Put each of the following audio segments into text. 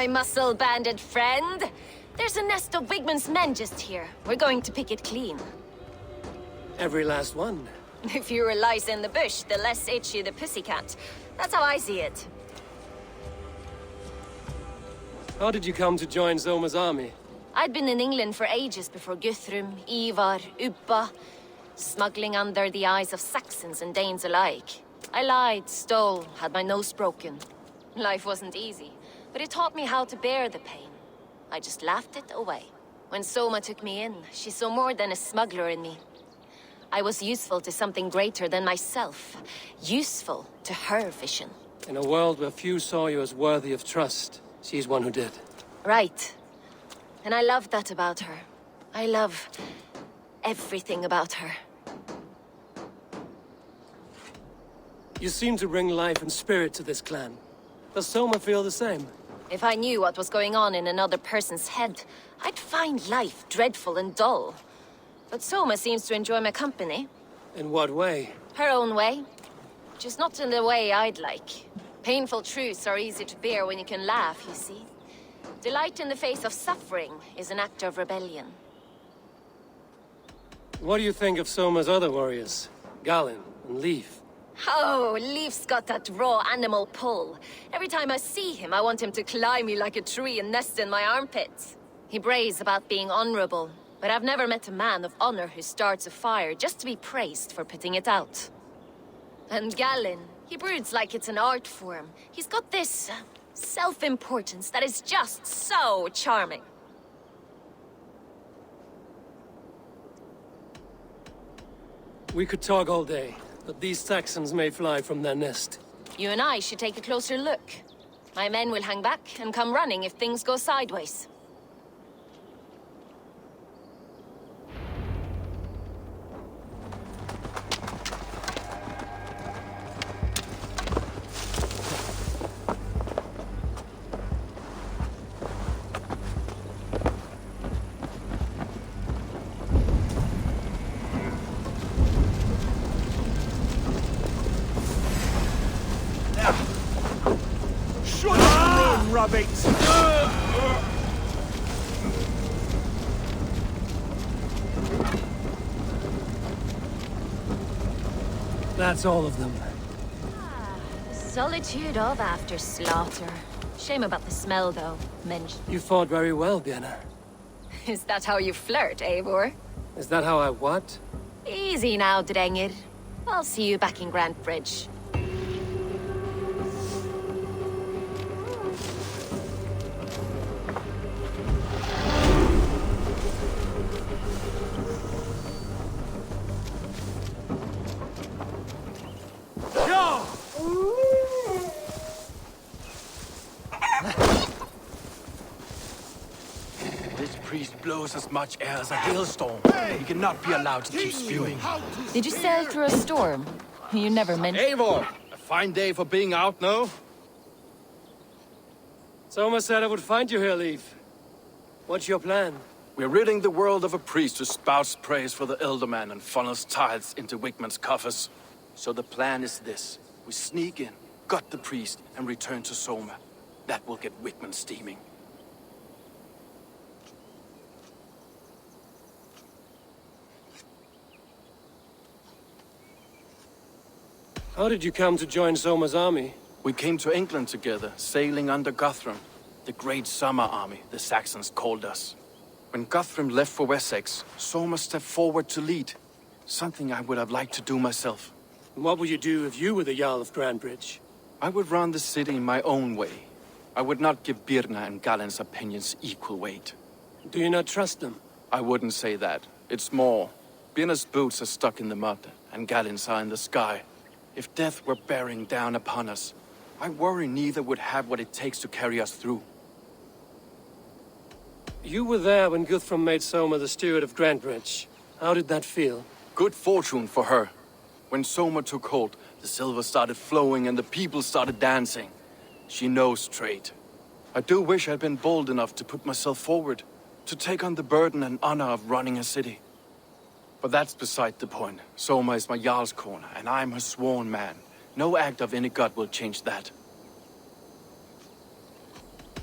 my muscle-banded friend. There's a nest of Wigman's men just here. We're going to pick it clean. Every last one. The fewer lice in the bush, the less itchy the pussycat. That's how I see it. How did you come to join SOMA's army? I'd been in England for ages before Guthrum, Eivor, Ubba, smuggling under the eyes of Saxons and Danes alike. I lied, stole, had my nose broken. Life wasn't easy, but it taught me how to bear the pain. I just laughed it away. When SOMA took me in, she saw more than a smuggler in me. I was useful to something greater than myself. Useful to her vision. In a world where few saw you as worthy of trust, she's one who did. Right. And I love that about her. I love everything about her. You seem to bring life and spirit to this clan. Does SOMA feel the same? If I knew what was going on in another person's head, I'd find life dreadful and dull. But SOMA seems to enjoy my company. In what way? Her own way. Just not in the way I'd like. Painful truths are easy to bear when you can laugh, you see. Delight in the face of suffering is an act of rebellion. What do you think of SOMA's other warriors? Galinn and Leif? Oh, Leif's got that raw animal pull. Every time I see him, I want him to climb me like a tree and nest in my armpits. He brays about being honorable, but I've never met a man of honor who starts a fire just to be praised for putting it out. And Galinn, he broods like it's an art form. He's got this self-importance that is just so charming. We could talk all day, but these Saxons may fly from their nest. You and I should take a closer look. My men will hang back and come running if things go sideways. Rub it! That's all of them. Solitude of after slaughter. Shame about the smell, though, Mensch. You fought very well, Björn. Is that how you flirt, Eivor? Is that how I what? Easy now, Drengir. I'll see you back in Grand Bridge. Blows as much air as a hailstorm. He cannot be allowed to keep spewing. Did you sail through a storm? You never mentioned... Eivor! A fine day for being out, no? SOMA said I would find you here, Leif. What's your plan? We're ridding the world of a priest who spouts praise for the Elderman and funnels tithes into Wigman's coffers. So the plan is this. We sneak in, gut the priest, and return to SOMA. That will get Wigman steaming. How did you come to join SOMA's army? We came to England together, sailing under Guthrum. The Great Summer Army, the Saxons called us. When Guthrum left for Wessex, SOMA stepped forward to lead. Something I would have liked to do myself. And what would you do if you were the Jarl of Grandbridge? I would run the city in my own way. I would not give Birna and Gallinn's opinions equal weight. Do you not trust them? I wouldn't say that. It's more. Birna's boots are stuck in the mud, and Gallinn's are in the sky. If death were bearing down upon us, I worry neither would have what it takes to carry us through. You were there when Guthrum made SOMA the steward of Grandbridge. How did that feel? Good fortune for her. When SOMA took hold, the silver started flowing and the people started dancing. She knows trade. I do wish I'd been bold enough to put myself forward, to take on the burden and honor of running a city. But that's beside the point. SOMA is my Jarl's corner, and I'm her sworn man. No act of any god will change that.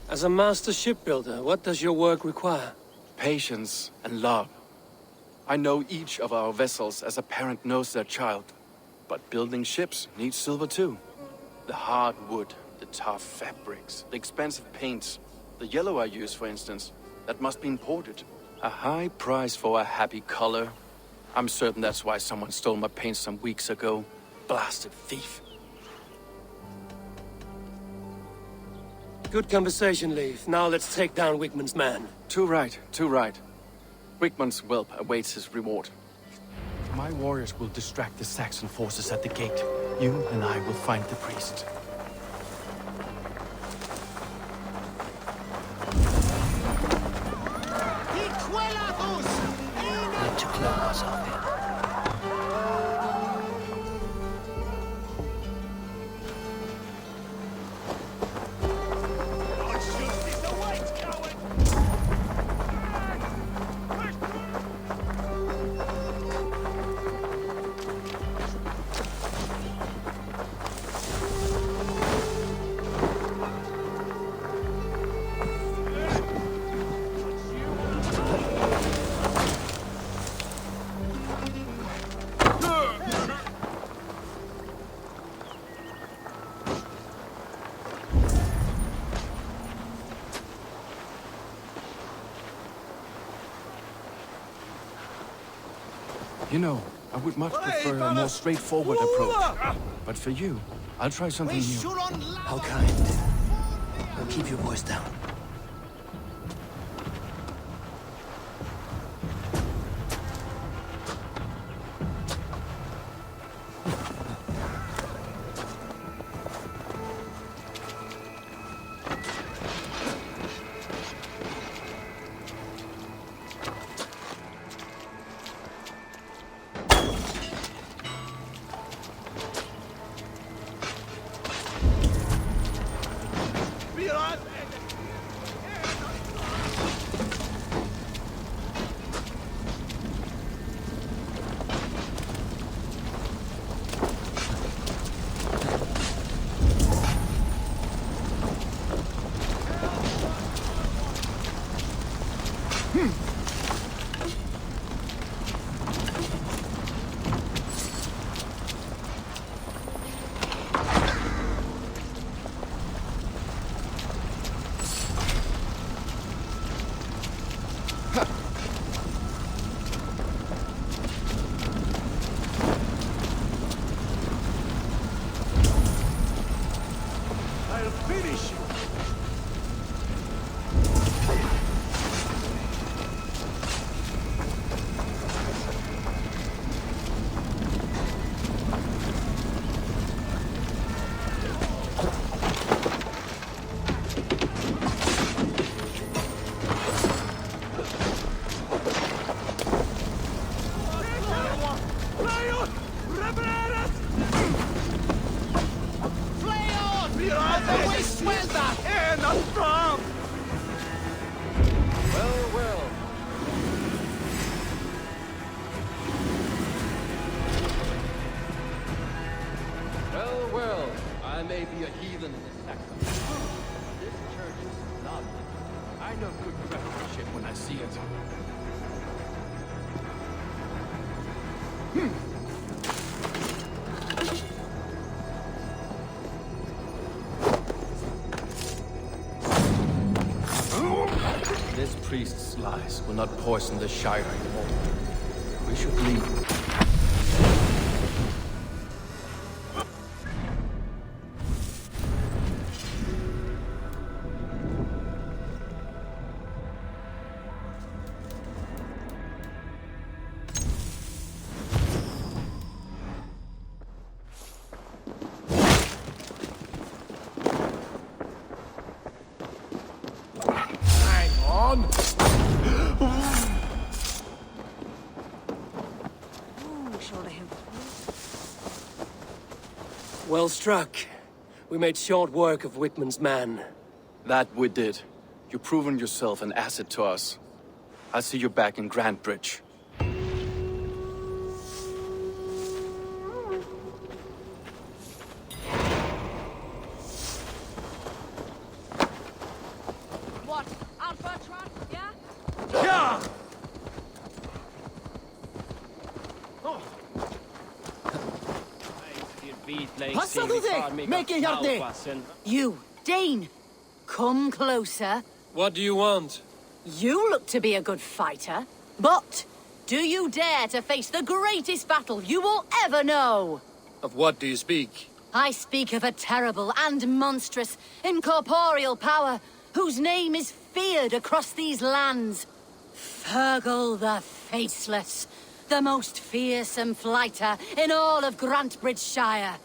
As a master shipbuilder, what does your work require? Patience and love. I know each of our vessels as a parent knows their child. But building ships needs silver too. The hard wood, the tough fabrics, the expensive paints. The yellow I use, for instance, that must be imported. A high price for a happy color. I'm certain that's why someone stole my paint some weeks ago. Blasted thief. Good conversation, Leif. Now let's take down Wigmund's man. Too right, too right. Wigmund's whelp awaits his reward. My warriors will distract the Saxon forces at the gate. You and I will find the priest. Need to clear myself here. You know, I would much prefer a more straightforward approach. But for you, I'll try something new. How kind. Now keep your voice down. I may be a heathen in this Saxon. This church is lovely. I know good craftsmanship when I see it. This priest's lies will not poison the Shire anymore. We should leave. Well struck. We made short work of Wigmund's man. That we did. You've proven yourself an asset to us. I'll see you back in Grantbridge. Passa du dig, Mäkehjärte! You, Dane! Come closer. What do you want? You look to be a good fighter, but do you dare to face the greatest battle you will ever know? Of what do you speak? I speak of a terrible and monstrous, incorporeal power whose name is feared across these lands. Fergal the Faceless, the most fearsome fighter in all of Grantbridgeshire.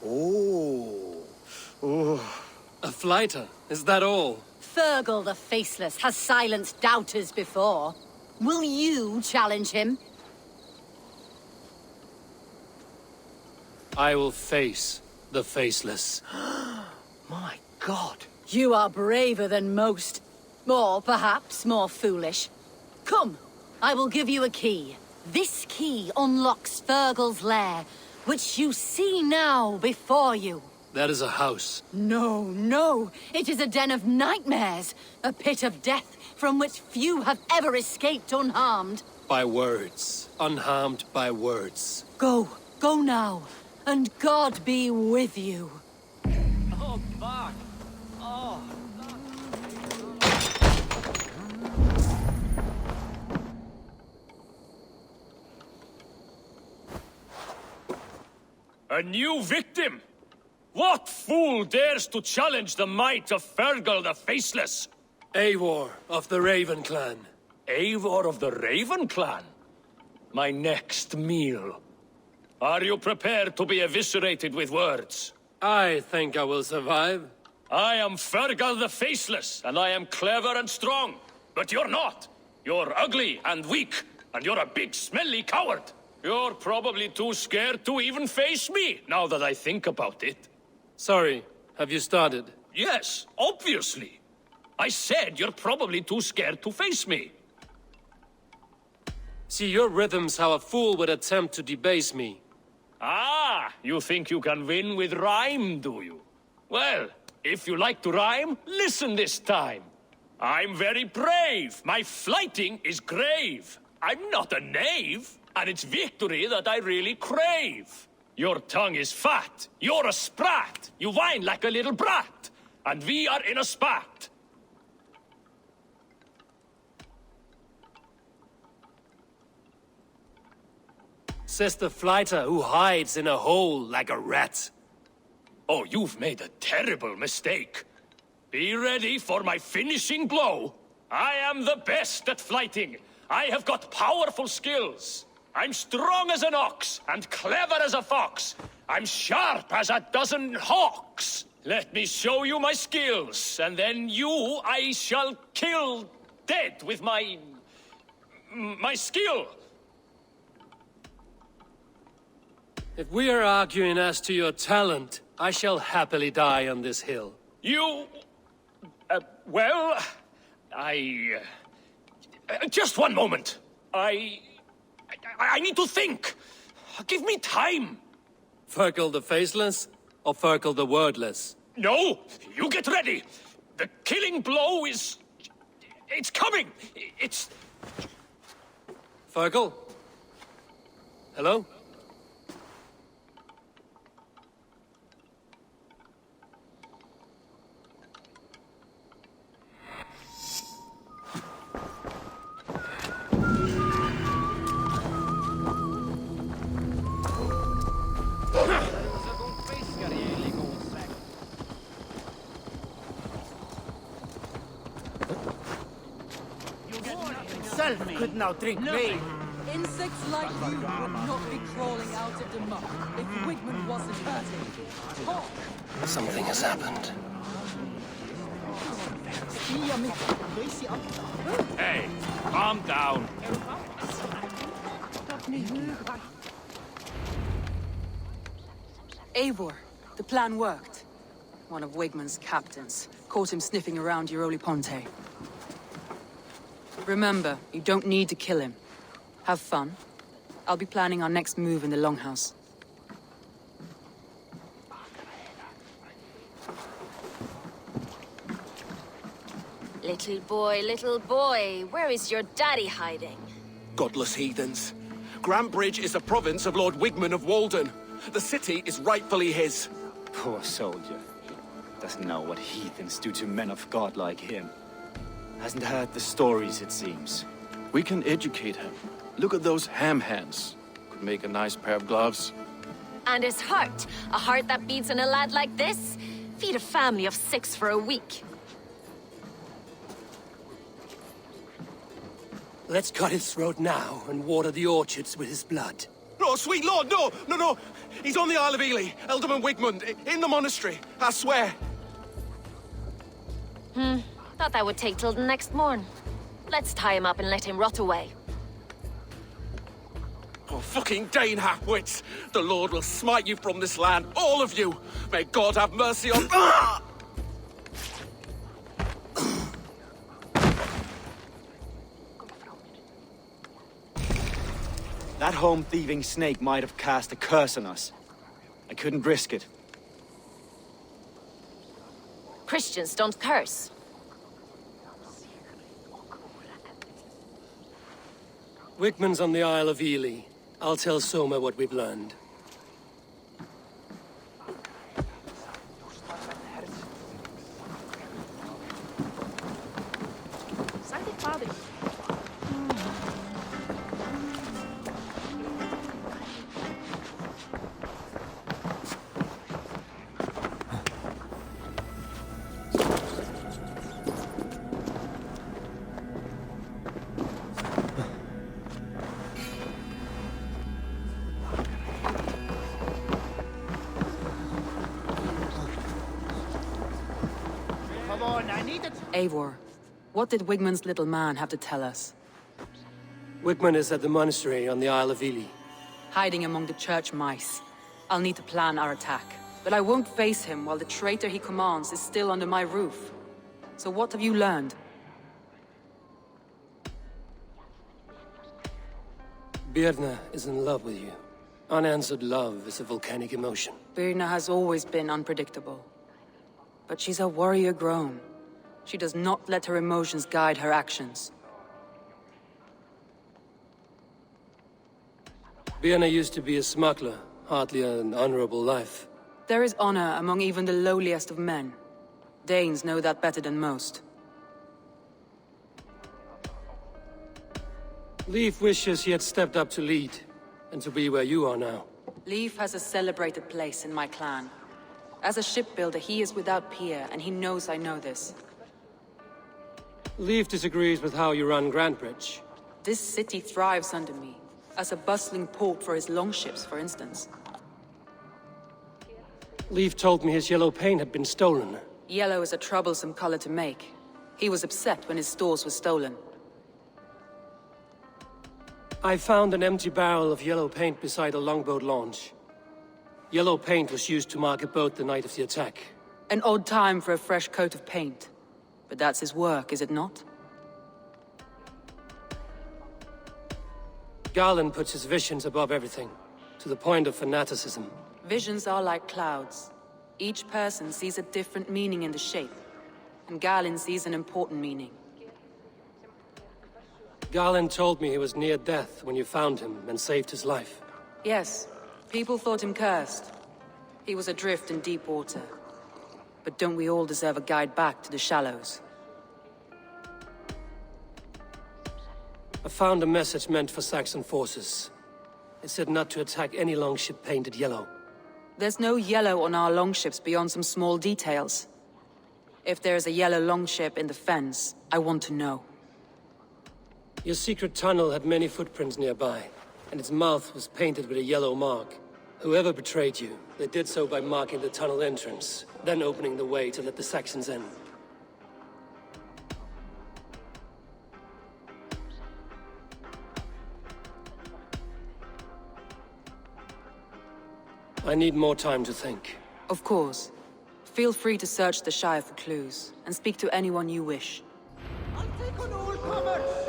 A flighter? Is that all? Fergal the Faceless has silenced doubters before. Will you challenge him? I will face the Faceless. My God. You are braver than most. Or perhaps more foolish. Come, I will give you a key. This key unlocks Fergal's lair, which you see now before you. That is a house. No, no. It is a den of nightmares. A pit of death from which few have ever escaped unharmed. By words. Unharmed by words. Go. Go now. And God be with you. Oh, fuck. Oh. A new victim? What fool dares to challenge the might of Fergal the Faceless? Eivor of the Raven clan. Eivor of the Raven clan? My next meal. Are you prepared to be eviscerated with words? I think I will survive. I am Fergal the Faceless, and I am clever and strong. But you're not. You're ugly and weak, and you're a big smelly coward. You're probably too scared to even face me, now that I think about it. Sorry, have you started? Yes, obviously. I said you're probably too scared to face me. See your rhythms how a fool would attempt to debase me. Ah, you think you can win with rhyme, do you? Well, if you like to rhyme, listen this time. I'm very brave. My flighting is grave. I'm not a knave, and it's victory that I really crave. Your tongue is fat. You're a sprat. You whine like a little brat. And we are in a spat. Says the flighter who hides in a hole like a rat. Oh, you've made a terrible mistake. Be ready for my finishing blow. I am the best at flighting. I have got powerful skills. I'm strong as an ox and clever as a fox. I'm sharp as a dozen hawks. Let me show you my skills, and then you I shall kill dead with my skill. If we are arguing as to your talent, I shall happily die on this hill. You... well... just one moment. I need to think. Give me time. Fergal the Faceless or Fergal the Wordless? No, you get ready. The killing blow is... it's coming. It's... Fergal? Hello? Self could now drink me. Insects like you would not be crawling out of the muck if Wigmund wasn't hurting. Talk! Something has happened. Hey, calm down. Eivor, the plan worked. One of Wigmund's captains caught him sniffing around Euroli Ponte. Remember, you don't need to kill him. Have fun. I'll be planning our next move in the Longhouse. Little boy, where is your daddy hiding? Godless heathens. Grantebridge is a province of Lord Wigman of Walden. The city is rightfully his. Poor soldier. Doesn't know what heathens do to men of God like him. Hasn't heard the stories, it seems. We can educate him. Look at those ham hands. Could make a nice pair of gloves. And his heart. A heart that beats in a lad like this. Feed a family of 6 for a week. Let's cut his throat now and water the orchards with his blood. Oh, sweet lord, no, no, no. He's on the Isle of Ely, Ealdorman Wigmund, in the monastery, I swear. Thought that would take till the next morn. Let's tie him up and let him rot away. Oh, fucking Dane half-wits. The Lord will smite you from this land, all of you. May God have mercy on... Ah! That home-thieving snake might have cast a curse on us. I couldn't risk it. Christians don't curse. Wigman's on the Isle of Ely. I'll tell Soma what we've learned. Eivor, what did Wigman's little man have to tell us? Wigman is at the monastery on the Isle of Ely. Hiding among the church mice. I'll need to plan our attack. But I won't face him while the traitor he commands is still under my roof. So what have you learned? Birna is in love with you. Unanswered love is a volcanic emotion. Birna has always been unpredictable. But she's a warrior grown. She does not let her emotions guide her actions. Birna used to be a smuggler, hardly an honorable life. There is honor among even the lowliest of men. Danes know that better than most. Leif wishes he had stepped up to lead, and to be where you are now. Leif has a celebrated place in my clan. As a shipbuilder, he is without peer, and he knows I know this. Leif disagrees with how you run Grantebridge. This city thrives under me, as a bustling port for his longships, for instance. Leif told me his yellow paint had been stolen. Yellow is a troublesome color to make. He was upset when his stores were stolen. I found an empty barrel of yellow paint beside a longboat launch. Yellow paint was used to mark a boat the night of the attack. An odd time for a fresh coat of paint. But that's his work, is it not? Garland puts his visions above everything, to the point of fanaticism. Visions are like clouds. Each person sees a different meaning in the shape, and Garland sees an important meaning. Garland told me he was near death when you found him and saved his life. Yes, people thought him cursed. He was adrift in deep water. But don't we all deserve a guide back to the shallows? I found a message meant for Saxon forces. It said not to attack any longship painted yellow. There's no yellow on our longships beyond some small details. If there's a yellow longship in the fens, I want to know. Your secret tunnel had many footprints nearby, and its mouth was painted with a yellow mark. Whoever betrayed you, they did so by marking the tunnel entrance, then opening the way to let the Saxons in. I need more time to think. Of course. Feel free to search the Shire for clues, and speak to anyone you wish. I'll take on all comers!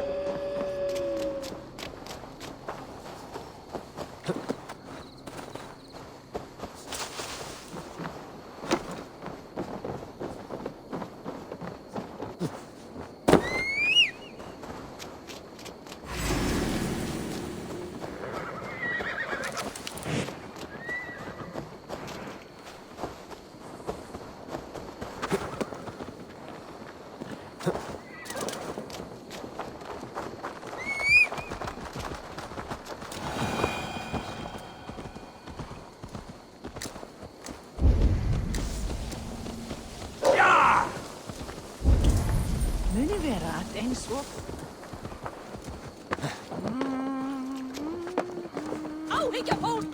Stenspil. Oh, he got hold!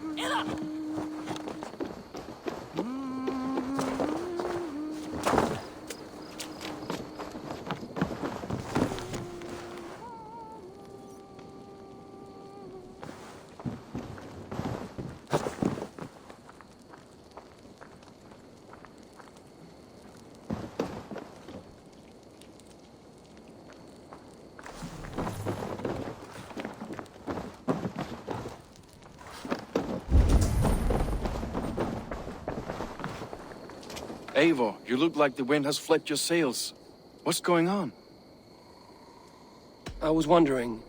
Eivor, you look like the wind has fled your sails. What's going on? I was wondering.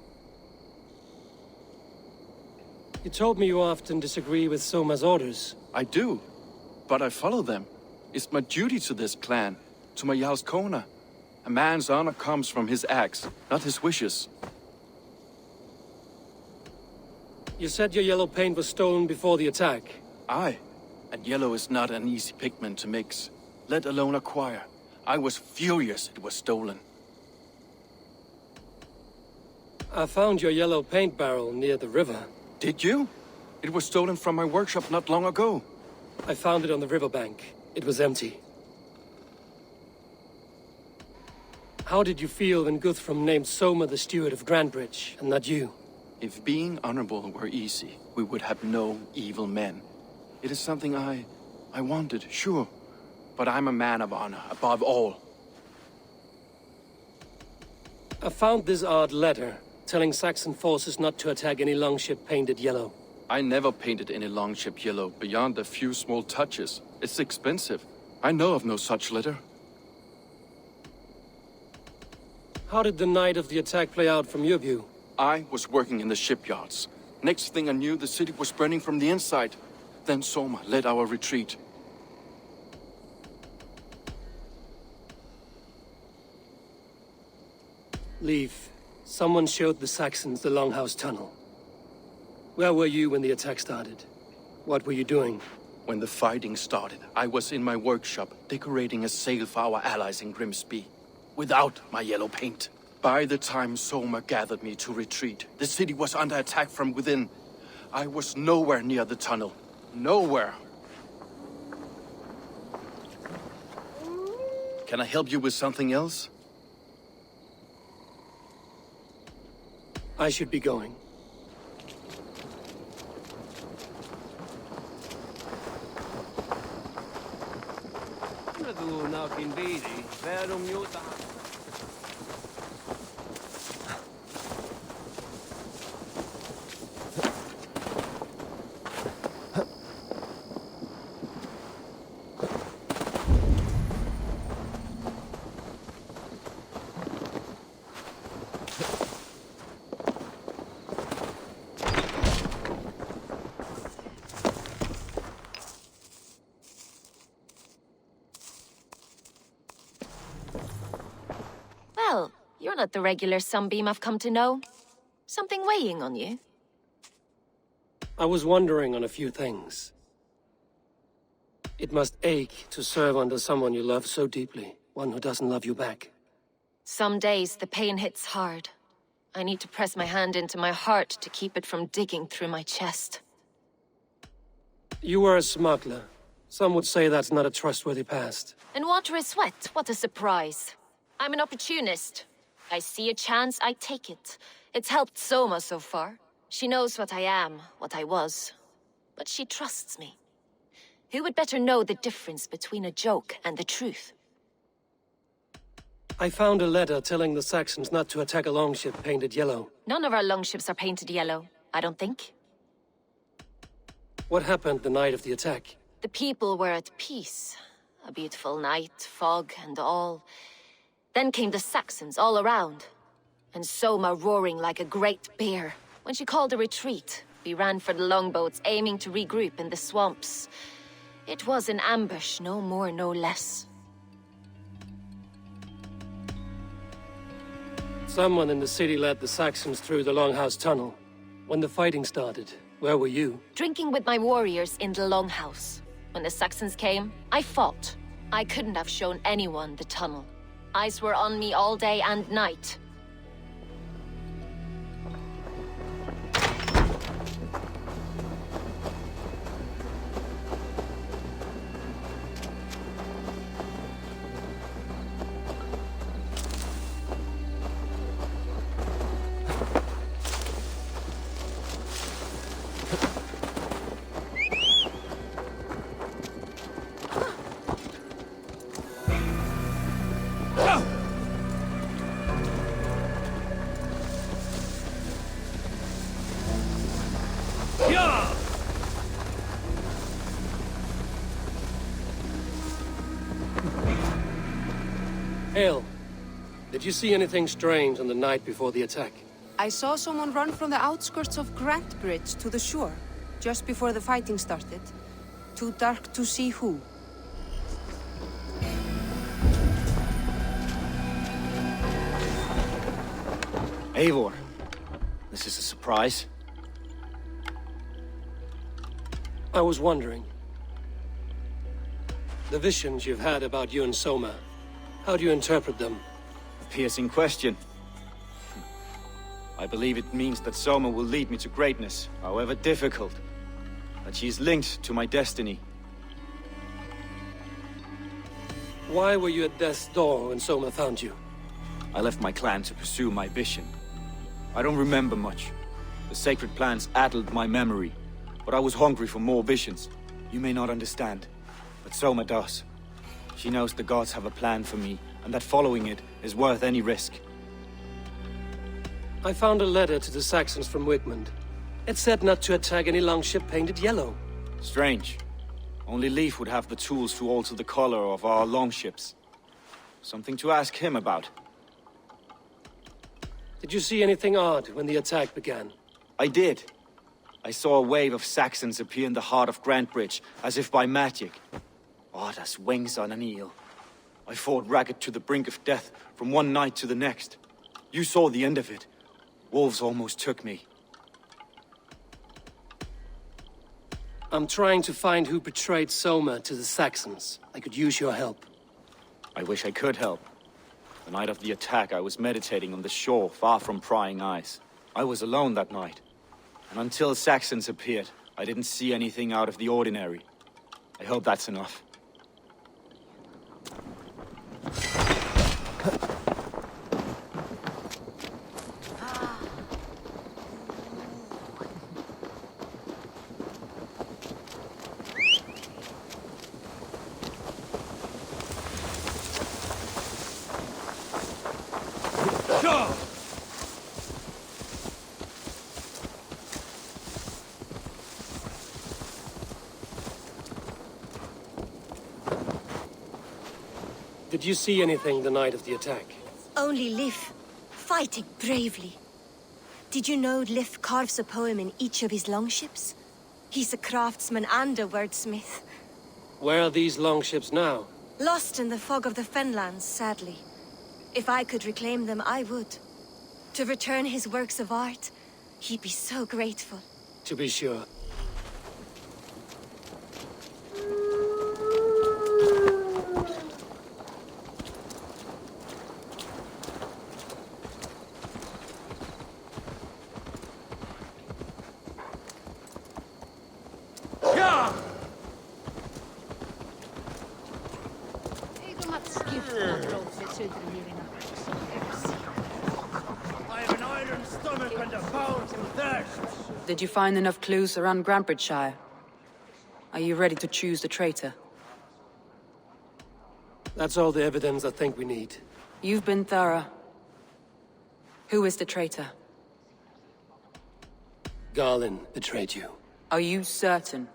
You told me you often disagree with Soma's orders. I do, but I follow them. It's my duty to this clan, to my Jarl's Kona. A man's honor comes from his acts, not his wishes. You said your yellow paint was stolen before the attack. Aye, and yellow is not an easy pigment to mix, let alone acquire. I was furious it was stolen. I found your yellow paint barrel near the river. Did you? It was stolen from my workshop not long ago. I found it on the riverbank. It was empty. How did you feel when Guthrum named Soma the steward of Grandbridge, and not you? If being honorable were easy, we would have no evil men. It is something I wanted, sure. But I'm a man of honor, above all. I found this odd letter, telling Saxon forces not to attack any longship painted yellow. I never painted any longship yellow, beyond a few small touches. It's expensive. I know of no such letter. How did the night of the attack play out from your view? I was working in the shipyards. Next thing I knew, the city was burning from the inside. Then Soma led our retreat. Leave. Someone showed the Saxons the Longhouse Tunnel. Where were you when the attack started? What were you doing? When the fighting started, I was in my workshop, decorating a sail for our allies in Grimsby. Without my yellow paint. By the time Soma gathered me to retreat, the city was under attack from within. I was nowhere near the tunnel. Nowhere. Can I help you with something else? I should be going. Well, you're not the regular sunbeam I've come to know. Something weighing on you? I was wondering on a few things. It must ache to serve under someone you love so deeply, one who doesn't love you back. Some days the pain hits hard. I need to press my hand into my heart to keep it from digging through my chest. You were a smuggler. Some would say that's not a trustworthy past. And water is wet, what a surprise. I'm an opportunist. I see a chance, I take it. It's helped Soma so far. She knows what I am, what I was. But she trusts me. Who would better know the difference between a joke and the truth? I found a letter telling the Saxons not to attack a longship painted yellow. None of our longships are painted yellow, I don't think. What happened the night of the attack? The people were at peace. A beautiful night, fog and all. Then came the Saxons all around. And Soma roaring like a great bear. When she called a retreat, we ran for the longboats, aiming to regroup in the swamps. It was an ambush, no more, no less. Someone in the city led the Saxons through the Longhouse Tunnel. When the fighting started, where were you? Drinking with my warriors in the Longhouse. When the Saxons came, I fought. I couldn't have shown anyone the tunnel. Eyes were on me all day and night. Hail. Did you see anything strange on the night before the attack? I saw someone run from the outskirts of Grantbridge to the shore, just before the fighting started. Too dark to see who. Eivor, this is a surprise. I was wondering. The visions you've had about you and Soma, how do you interpret them? A piercing question. I believe it means that Soma will lead me to greatness, however difficult. That she is linked to my destiny. Why were you at death's door when Soma found you? I left my clan to pursue my vision. I don't remember much. The sacred plans addled my memory, but I was hungry for more visions. You may not understand, but Soma does. She knows the gods have a plan for me, and that following it is worth any risk. I found a letter to the Saxons from Wigmund. It said not to attack any longship painted yellow. Strange. Only Leif would have the tools to alter the color of our longships. Something to ask him about. Did you see anything odd when the attack began? I did. I saw a wave of Saxons appear in the heart of Grantbridge, as if by magic. Odd as wings on an eel. I fought ragged to the brink of death, from one night to the next. You saw the end of it. Wolves almost took me. I'm trying to find who betrayed Soma to the Saxons. I could use your help. I wish I could help. The night of the attack, I was meditating on the shore, far from prying eyes. I was alone that night. And until Saxons appeared, I didn't see anything out of the ordinary. I hope that's enough. Did you see anything the night of the attack? Only Lif, fighting bravely. Did you know Lif carves a poem in each of his longships? He's a craftsman and a wordsmith. Where are these longships now? Lost in the fog of the Fenlands, sadly. If I could reclaim them, I would. To return his works of art, he'd be so grateful. To be sure. Did you find enough clues around Grantbridgeshire? Are you ready to choose the traitor? That's all the evidence I think we need. You've been thorough. Who is the traitor? Garlin betrayed you. Are you certain?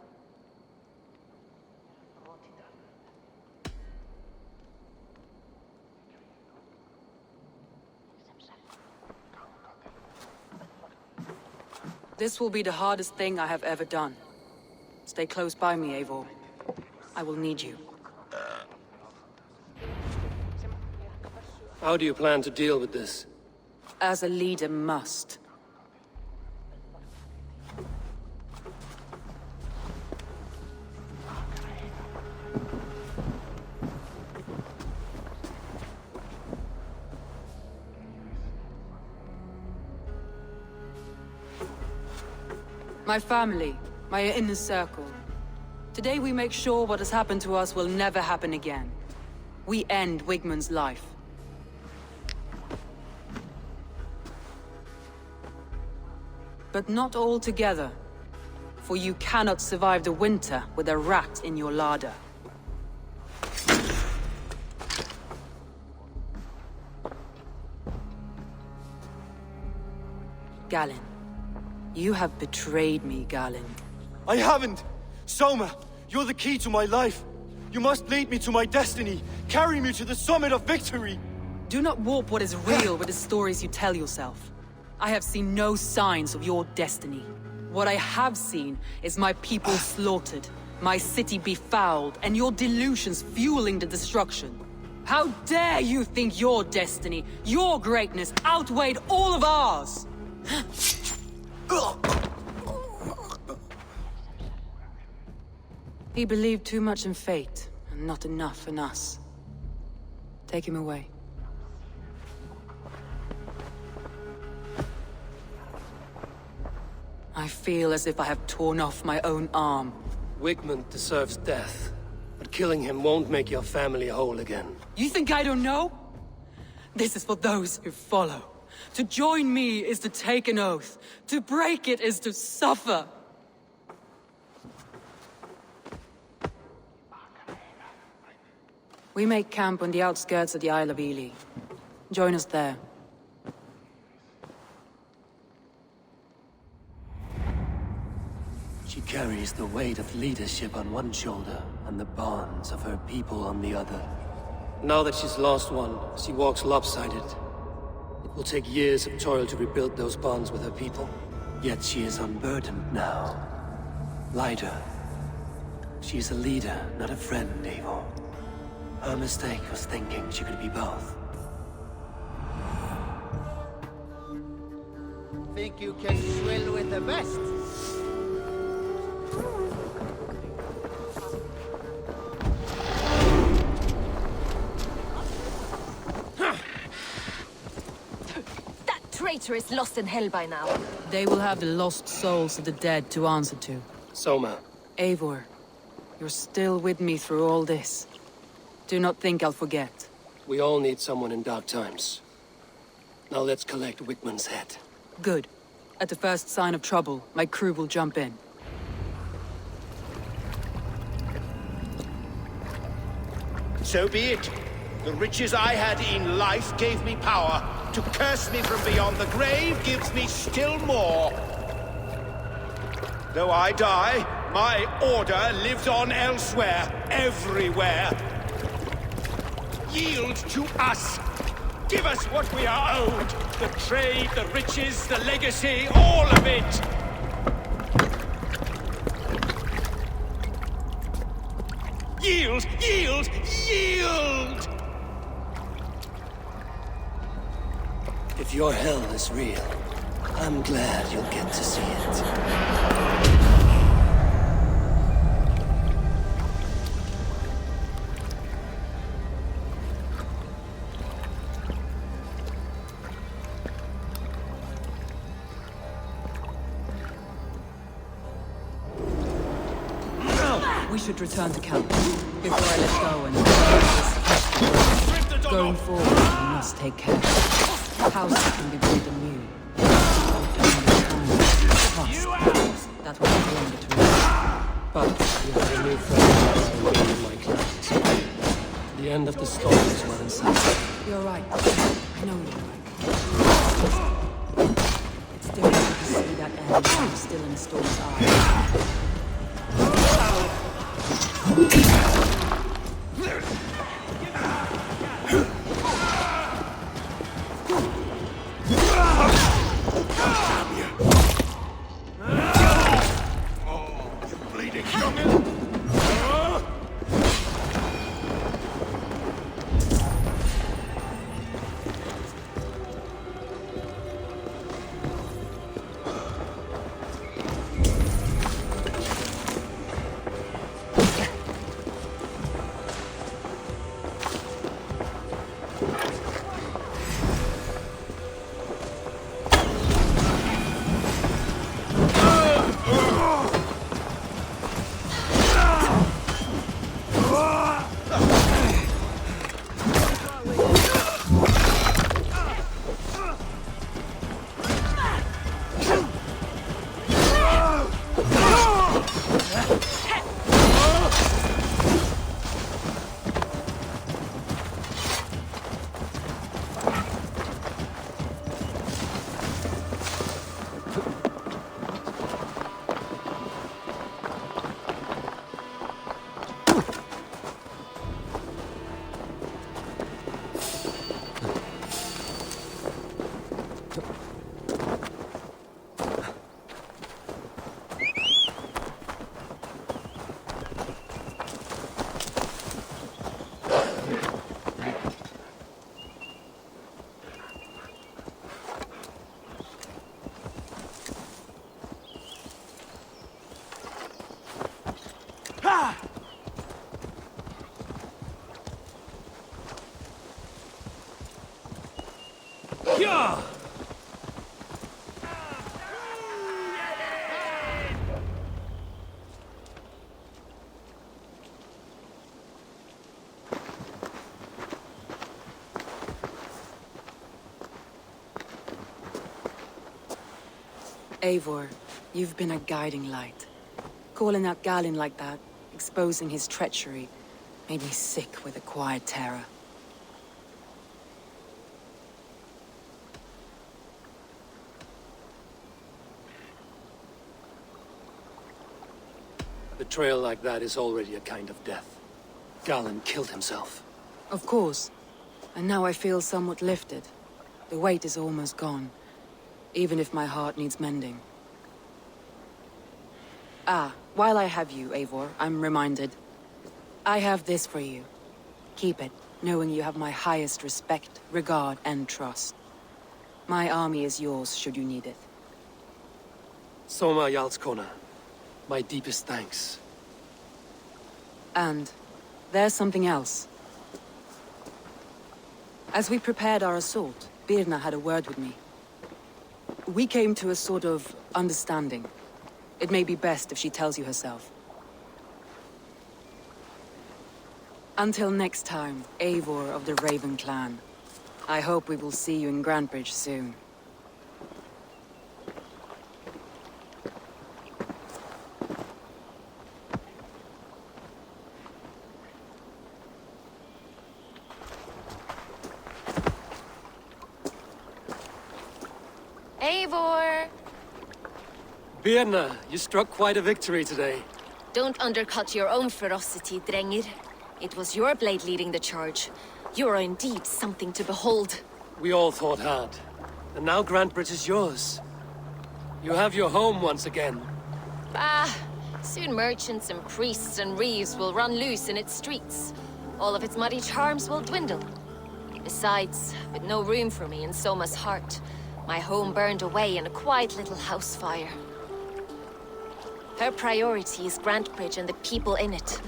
This will be the hardest thing I have ever done. Stay close by me, Eivor. I will need you. How do you plan to deal with this? As a leader must. My family, my inner circle. Today we make sure what has happened to us will never happen again. We end Wigmund's life. But not all together. For you cannot survive the winter with a rat in your larder. Galinn. You have betrayed me, Galinn. I haven't! Soma, you're the key to my life. You must lead me to my destiny. Carry me to the summit of victory. Do not warp what is real with the stories you tell yourself. I have seen no signs of your destiny. What I have seen is my people slaughtered, my city befouled, and your delusions fueling the destruction. How dare you think your destiny, your greatness, outweighed all of ours? He believed too much in fate, and not enough in us. Take him away. I feel as if I have torn off my own arm. Wigmund deserves death, but killing him won't make your family whole again. You think I don't know? This is for those who follow. To join me is to take an oath. To break it is to suffer. We make camp on the outskirts of the Isle of Ely. Join us there. She carries the weight of leadership on one shoulder and the bonds of her people on the other. Now that she's lost one, she walks lopsided. It will take years of toil to rebuild those bonds with her people. Yet she is unburdened now. Lighter. She is a leader, not a friend, Eivor. Her mistake was thinking she could be both. Think you can swill with the best? That traitor is lost in hell by now. They will have the lost souls of the dead to answer to. Soma. Eivor, you're still with me through all this. Do not think I'll forget. We all need someone in dark times. Now let's collect Wigmund's head. Good. At the first sign of trouble, my crew will jump in. So be it. The riches I had in life gave me power. To curse me from beyond the grave gives me still more. Though I die, my order lives on elsewhere, everywhere. Yield to us. Give us what we are owed. The trade, the riches, the legacy, all of it. Yield, yield, yield! If your hell is real, I'm glad you'll get to see it. We should return to camp before I let go and going forward, we must take care. Houses can be built anew. That will be longer to reach. But you have a new friend in my clans. The end of the storm is well in sight. You're right. I know you're right. It's difficult to see that end still in the storm's eye. Yeah! Eivor, you've been a guiding light. Calling out Galinn like that, exposing his treachery, made me sick with a quiet terror. Betrayal like that is already a kind of death. Galinn killed himself. Of course. And now I feel somewhat lifted. The weight is almost gone. Even if my heart needs mending. Ah, while I have you, Eivor, I'm reminded. I have this for you. Keep it, knowing you have my highest respect, regard, and trust. My army is yours, should you need it. Soma Jarlskona, my deepest thanks. And there's something else. As we prepared our assault, Birna had a word with me. We came to a sort of understanding. It may be best if she tells you herself. Until next time, Eivor of the Raven Clan. I hope we will see you in Grantebridge soon. Eivor! Birna, you struck quite a victory today. Don't undercut your own ferocity, Drengir. It was your blade leading the charge. You are indeed something to behold. We all fought hard. And now Grantebridge is yours. You have your home once again. Bah! Soon merchants and priests and reeves will run loose in its streets. All of its muddy charms will dwindle. Besides, with no room for me in Soma's heart, my home burned away in a quiet little house fire. Her priority is Grantebridge and the people in it.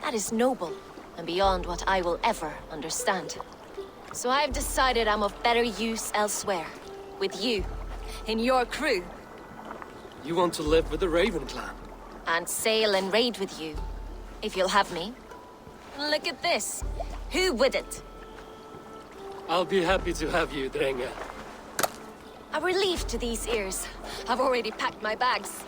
That is noble, and beyond what I will ever understand. So I've decided I'm of better use elsewhere. With you. In your crew. You want to live with the Raven Clan? And sail and raid with you. If you'll have me. Look at this. Who wouldn't? I'll be happy to have you, Drengr. A relief to these ears. I've already packed my bags.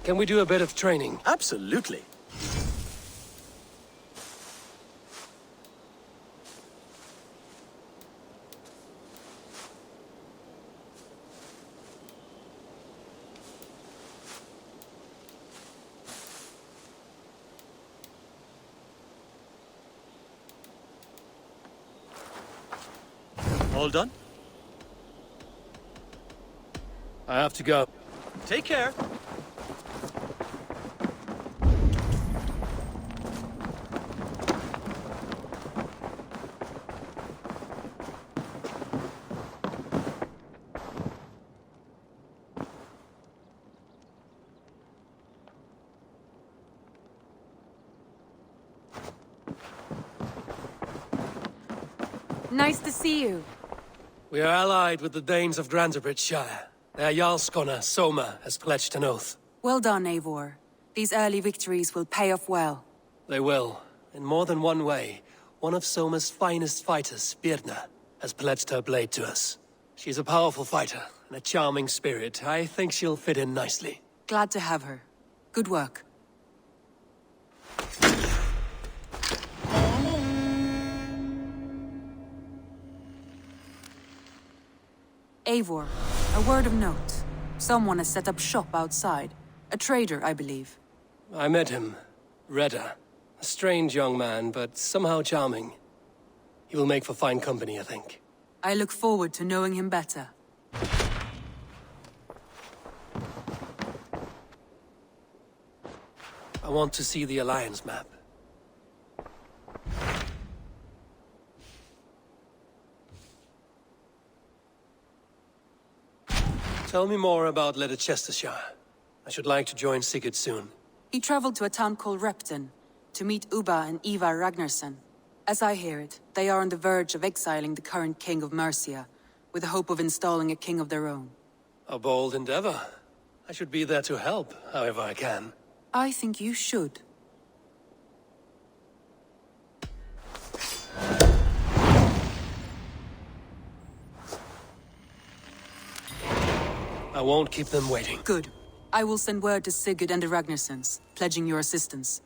Can we do a bit of training? Absolutely. All done? I have to go. Take care. Nice to see you. We are allied with the Danes of Grantebridgeshire. Their Jarlskona, Soma, has pledged an oath. Well done, Eivor. These early victories will pay off well. They will. In more than one way. One of Soma's finest fighters, Birna, has pledged her blade to us. She's a powerful fighter and a charming spirit. I think she'll fit in nicely. Glad to have her. Good work. Eivor, a word of note. Someone has set up shop outside. A trader, I believe. I met him. Redda. A strange young man, but somehow charming. He will make for fine company, I think. I look forward to knowing him better. I want to see the Alliance map. Tell me more about Leicestershire. I should like to join Sigurd soon. He traveled to a town called Repton to meet Ubba and Eivor Ragnarsson. As I hear it, they are on the verge of exiling the current king of Mercia, with the hope of installing a king of their own. A bold endeavor. I should be there to help, however I can. I think you should. I won't keep them waiting. Good. I will send word to Sigurd and the Ragnarssons, pledging your assistance.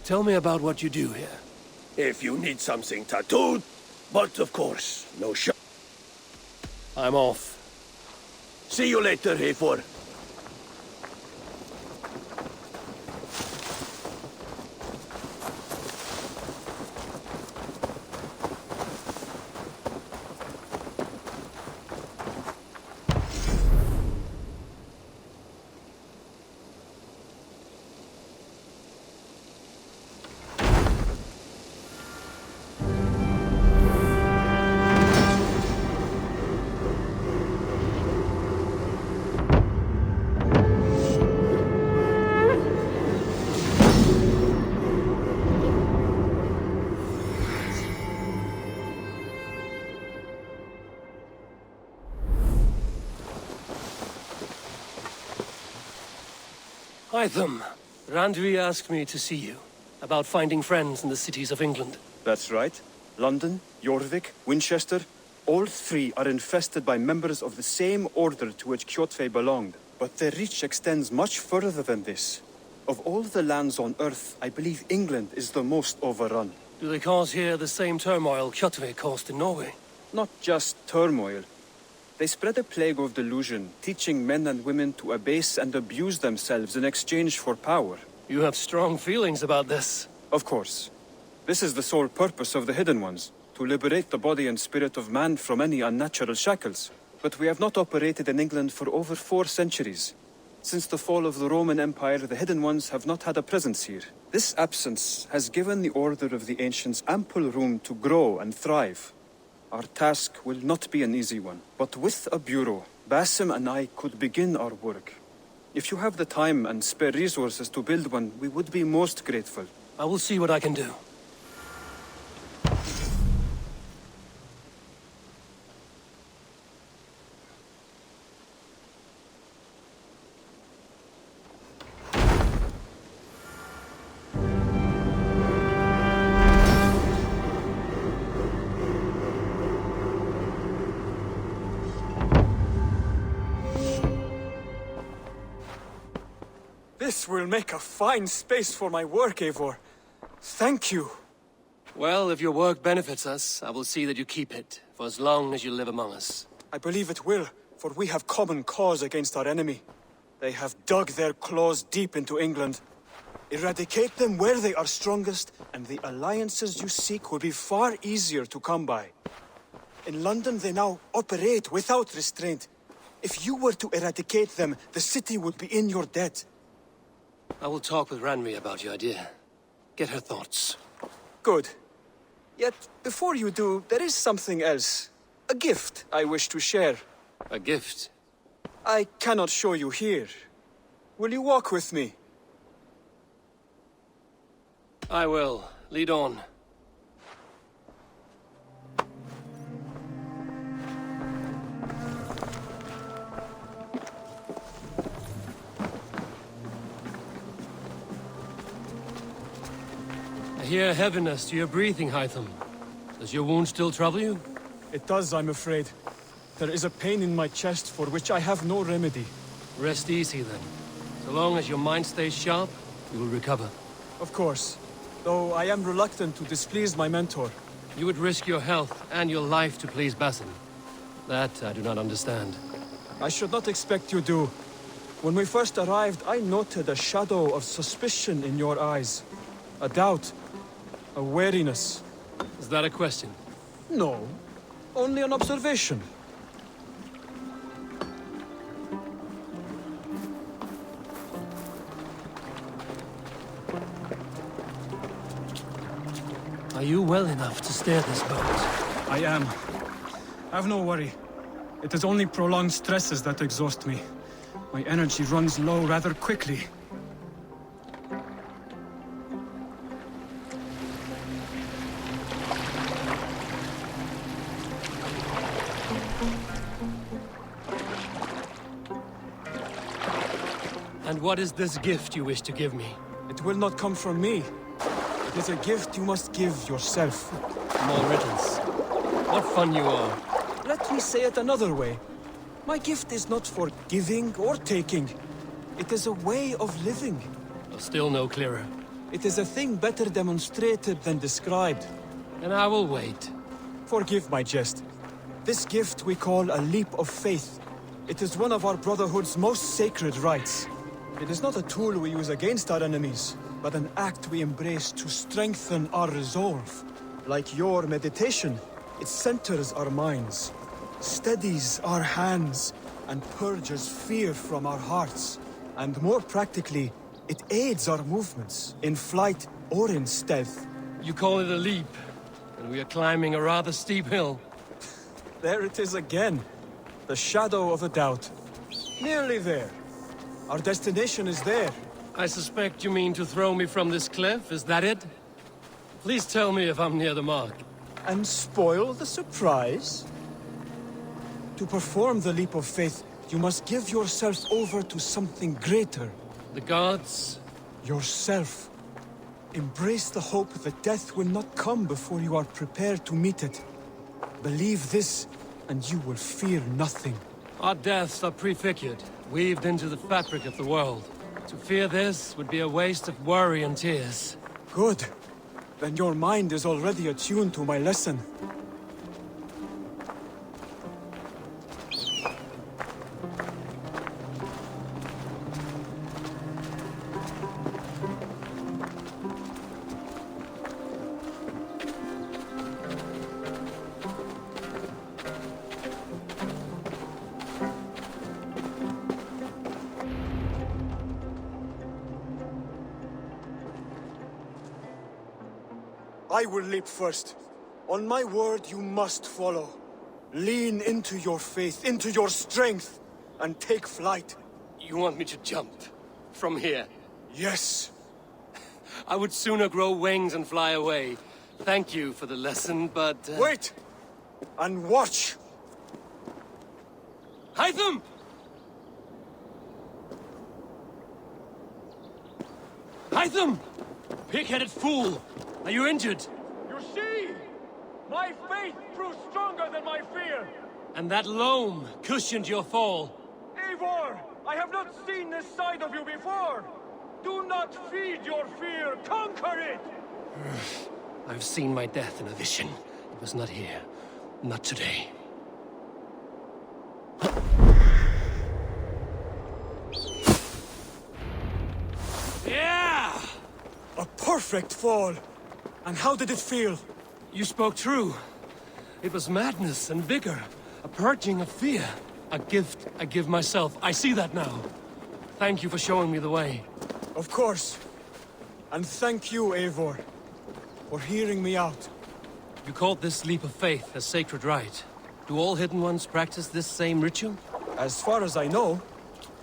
Tell me about what you do here. If you need something tattooed, but of course, no shot. I'm off. See you later, Eivor. Hytham, Randvi asked me to see you, about finding friends in the cities of England. That's right. London, Jorvik, Winchester, all three are infested by members of the same order to which Kjotve belonged. But their reach extends much further than this. Of all the lands on Earth, I believe England is the most overrun. Do they cause here the same turmoil Kjotve caused in Norway? Not just turmoil. They spread a plague of delusion, teaching men and women to abase and abuse themselves in exchange for power. You have strong feelings about this. Of course. This is the sole purpose of the Hidden Ones, to liberate the body and spirit of man from any unnatural shackles. But we have not operated in England for over 4 centuries. Since the fall of the Roman Empire, the Hidden Ones have not had a presence here. This absence has given the Order of the Ancients ample room to grow and thrive. Our task will not be an easy one, but with a bureau, Basim and I could begin our work. If you have the time and spare resources to build one, we would be most grateful. I will see what I can do. This will make a fine space for my work, Eivor. Thank you. Well, if your work benefits us, I will see that you keep it, for as long as you live among us. I believe it will, for we have common cause against our enemy. They have dug their claws deep into England. Eradicate them where they are strongest, and the alliances you seek will be far easier to come by. In London, they now operate without restraint. If you were to eradicate them, the city would be in your debt. I will talk with Randvi about your idea. Get her thoughts. Good. Yet, before you do, there is something else. A gift I wish to share. A gift? I cannot show you here. Will you walk with me? I will. Lead on. I hear heaviness to your breathing, Hytham. Does your wound still trouble you? It does, I'm afraid. There is a pain in my chest for which I have no remedy. Rest easy, then. So long as your mind stays sharp, you will recover. Of course. though I am reluctant to displease my mentor. You would risk your health and your life to please Basin. That I do not understand. I should not expect you do. When we first arrived, I noted a shadow of suspicion in your eyes. A doubt. A wariness. Is that a question? No. Only an observation. Are you well enough to steer this boat? I am. Have no worry. It is only prolonged stresses that exhaust me. My energy runs low rather quickly. And what is this gift you wish to give me? It will not come from me. It is a gift you must give yourself. More riddles. What fun you are. Let me say it another way. My gift is not for giving or taking. It is a way of living. Still no clearer. It is a thing better demonstrated than described. And I will wait. Forgive my jest. This gift we call a leap of faith. It is one of our Brotherhood's most sacred rites. It is not a tool we use against our enemies, but an act we embrace to strengthen our resolve. Like your meditation, it centers our minds, steadies our hands, and purges fear from our hearts. And more practically, it aids our movements, in flight or in stealth. You call it a leap, and we are climbing a rather steep hill. There it is again. The shadow of a doubt. Nearly there. Our destination is there. I suspect you mean to throw me from this cliff, is that it? Please tell me if I'm near the mark. And spoil the surprise? To perform the leap of faith, you must give yourself over to something greater. The gods? Yourself. Embrace the hope that death will not come before you are prepared to meet it. Believe this, and you will fear nothing. Our deaths are prefigured, weaved into the fabric of the world. To fear this would be a waste of worry and tears. Good. Then your mind is already attuned to my lesson. I will leap first. On my word, you must follow. Lean into your faith, into your strength, and take flight. You want me to jump? From here? Yes. I would sooner grow wings and fly away. Thank you for the lesson, but... Wait! And watch! Hytham! Hytham! Pig-headed fool! Are you injured? You see? My faith grew stronger than my fear! And that loam cushioned your fall. Eivor! I have not seen this side of you before! Do not feed your fear, conquer it! I've seen my death in a vision. It was not here. Not today. Yeah! A perfect fall! And how did it feel? You spoke true. It was madness and vigor. A purging of fear. A gift I give myself. I see that now. Thank you for showing me the way. Of course. And thank you, Eivor, for hearing me out. You called this leap of faith a sacred rite. Do all Hidden Ones practice this same ritual? As far as I know,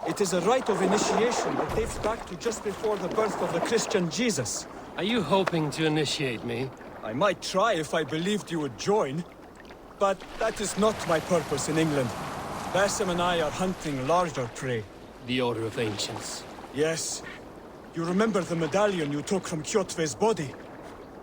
it is a rite of initiation that dates back to just before the birth of the Christian Jesus. Are you hoping to initiate me? I might try if I believed you would join. But that is not my purpose in England. Basim and I are hunting larger prey. The Order of Ancients. Yes. You remember the medallion you took from Kjotve's body?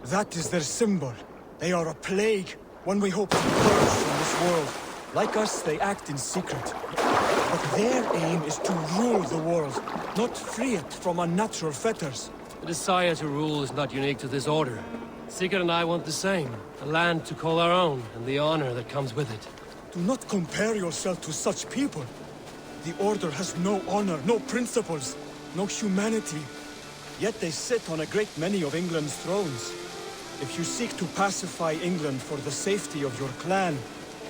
That is their symbol. They are a plague, one we hope to purge from this world. Like us, they act in secret. But their aim is to rule the world, not free it from unnatural fetters. The desire to rule is not unique to this order. Sigurd and I want the same. A land to call our own, and the honor that comes with it. Do not compare yourself to such people. The Order has no honor, no principles, no humanity. Yet they sit on a great many of England's thrones. If you seek to pacify England for the safety of your clan...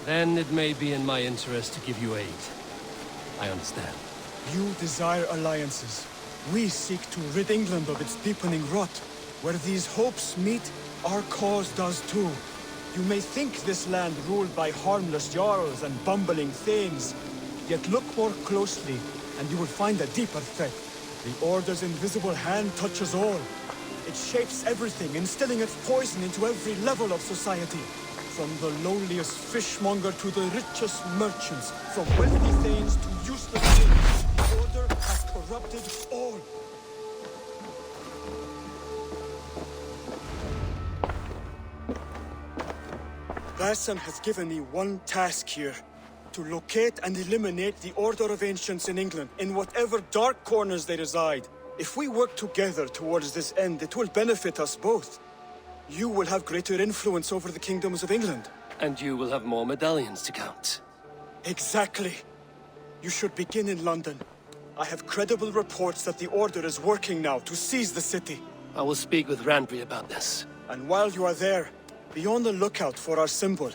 Then it may be in my interest to give you aid. I understand. You desire alliances. We seek to rid England of its deepening rot. Where these hopes meet, our cause does too. You may think this land ruled by harmless jarls and bumbling thanes. Yet look more closely, and you will find a deeper threat. The Order's invisible hand touches all. It shapes everything, instilling its poison into every level of society. From the lowliest fishmonger to the richest merchants, from wealthy thanes to useless kings, the Order has corrupted all. Rasan has given me one task here. To locate and eliminate the Order of Ancients in England, in whatever dark corners they reside. If we work together towards this end, it will benefit us both. You will have greater influence over the kingdoms of England. And you will have more medallions to count. Exactly. You should begin in London. I have credible reports that the Order is working now to seize the city. I will speak with Randvi about this. And while you are there, be on the lookout for our symbol.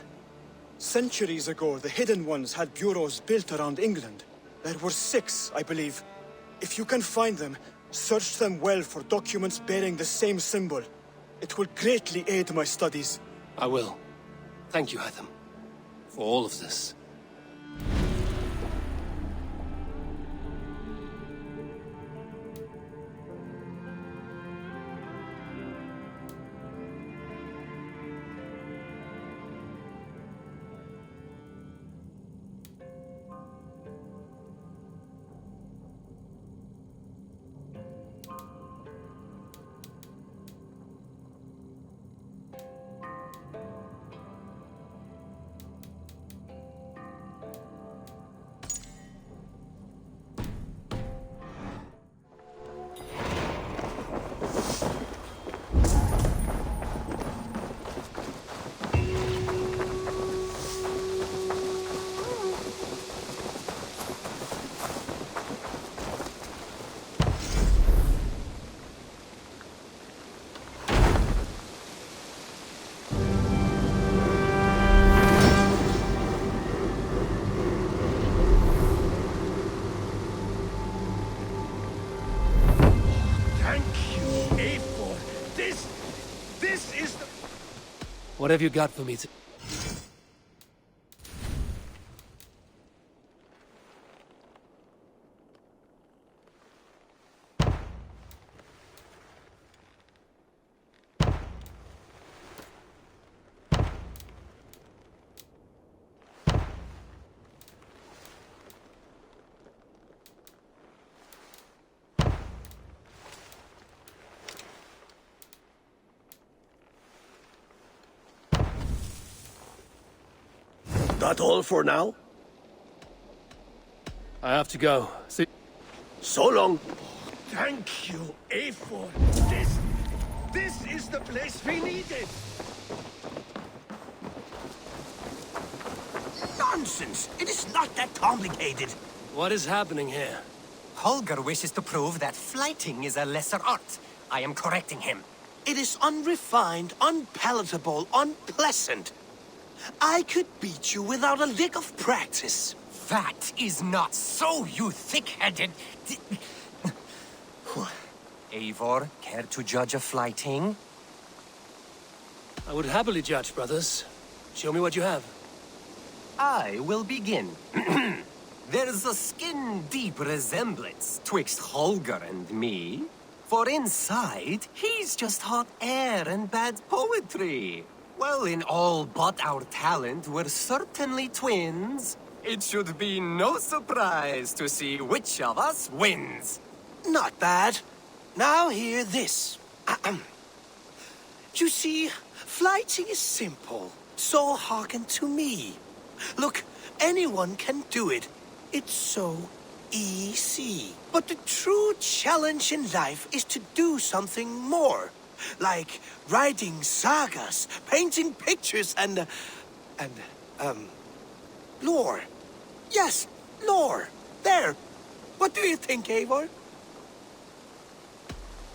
Centuries ago, the Hidden Ones had bureaus built around England. There were 6, I believe. If you can find them, search them well for documents bearing the same symbol. It will greatly aid my studies. I will. Thank you, Hytham, for all of this. What have you got for me? That all for now? I have to go. See. So long. Thank you, Eivor. This is the place we needed. Nonsense! It is not that complicated. What is happening here? Holger wishes to prove that flighting is a lesser art. I am correcting him. It is unrefined, unpalatable, unpleasant. I could beat you without a lick of practice. That is not so, you thick-headed... Eivor, care to judge a flighting? I would happily judge, brothers. Show me what you have. I will begin. There's a skin-deep resemblance twixt Holger and me. For inside, he's just hot air and bad poetry. Well, in all but our talent, we're certainly twins. It should be no surprise to see which of us wins. Not bad. Now hear this. You see, flighting is simple, so hearken to me. Look, anyone can do it. It's so easy. But the true challenge in life is to do something more. Like writing sagas, painting pictures, and lore. Yes, lore. There. What do you think, Eivor?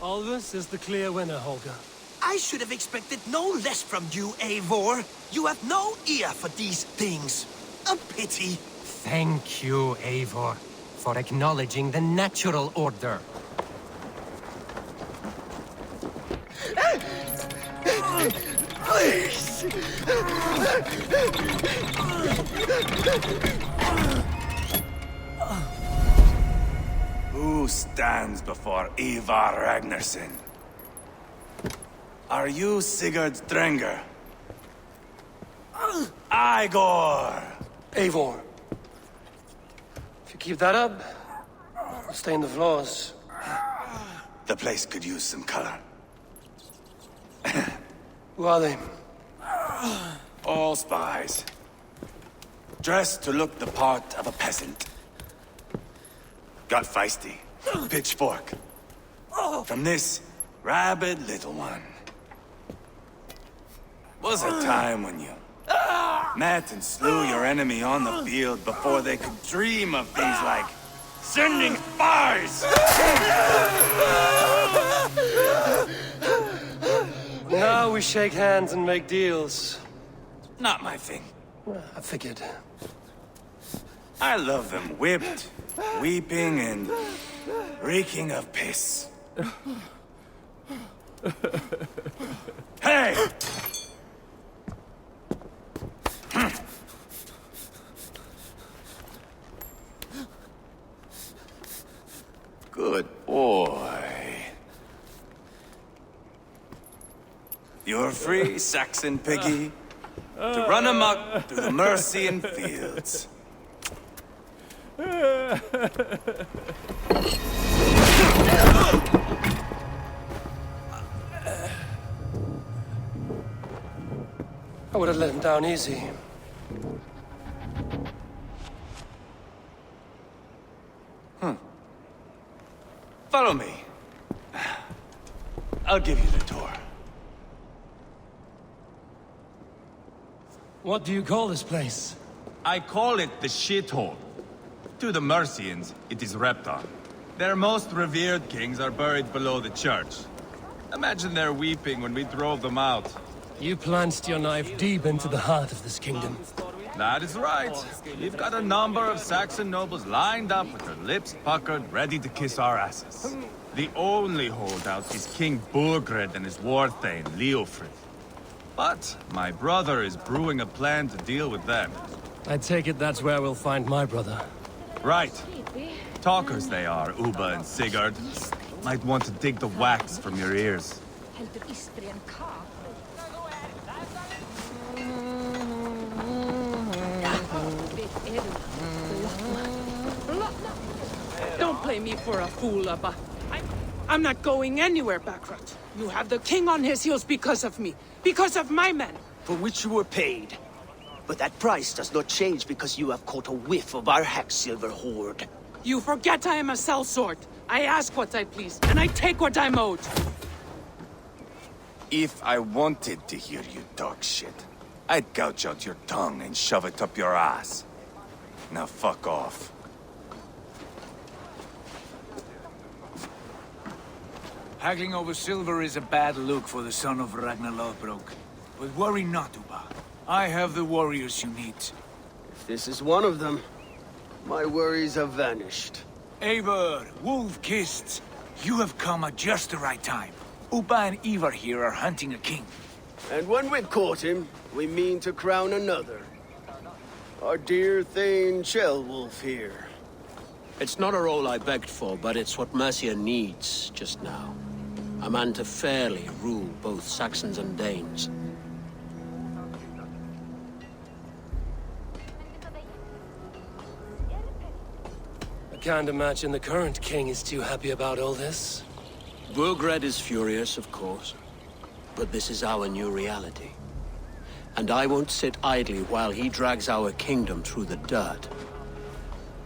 Alvis is the clear winner, Holger. I should have expected no less from you, Eivor. You have no ear for these things. A pity. Thank you, Eivor, for acknowledging the natural order. Please! Who stands before Eivor Ragnarsson? Are you Sigurd Drenger? Igor! Eivor. If you keep that up, I'll stain the floors. The place could use some color. Who are they? All spies. Dressed to look the part of a peasant. Got feisty. Pitchfork. From this rabid little one. Was a time when you met and slew your enemy on the field before they could dream of things like sending spies! Now we shake hands and make deals. Not my thing. I figured. I love them whipped, weeping, and reeking of piss. Hey! Good boy. You're free, Saxon piggy, to run amok through the Mercian fields. I would have let him down easy. Follow me. I'll give you the tour. What do you call this place? I call it the shithole. To the Mercians, it is Reptar. Their most revered kings are buried below the church. Imagine their weeping when we drove them out. You plunged your knife deep into the heart of this kingdom. That is right. We've got a number of Saxon nobles lined up with their lips puckered, ready to kiss our asses. The only holdout is King Burgred and his warthane, Leofrid. But my brother is brewing a plan to deal with them. I take it that's where we'll find my brother. Right. Talkers they are, Ubba and Sigurd. Might want to dig the wax from your ears. Don't play me for a fool, Ubba. I'm not going anywhere, Backrot. You have the king on his heels because of me. Because of my men. For which you were paid. But that price does not change because you have caught a whiff of our Hacksilver hoard. You forget I am a sellsword. I ask what I please, and I take what I'm owed. If I wanted to hear you talk shit, I'd gouge out your tongue and shove it up your ass. Now fuck off. Haggling over silver is a bad look for the son of Ragnar Lothbrok. But worry not, Ubba. I have the warriors you need. If this is one of them, my worries have vanished. Eivor, wolf-kissed, you have come at just the right time. Ubba and Eivor here are hunting a king. And when we've caught him, we mean to crown another. Our dear Thane Shellwolf here. It's not a role I begged for, but it's what Mercia needs just now. A man to fairly rule both Saxons and Danes. I can't imagine the current king is too happy about all this. Burgred is furious, of course. But this is our new reality. And I won't sit idly while he drags our kingdom through the dirt.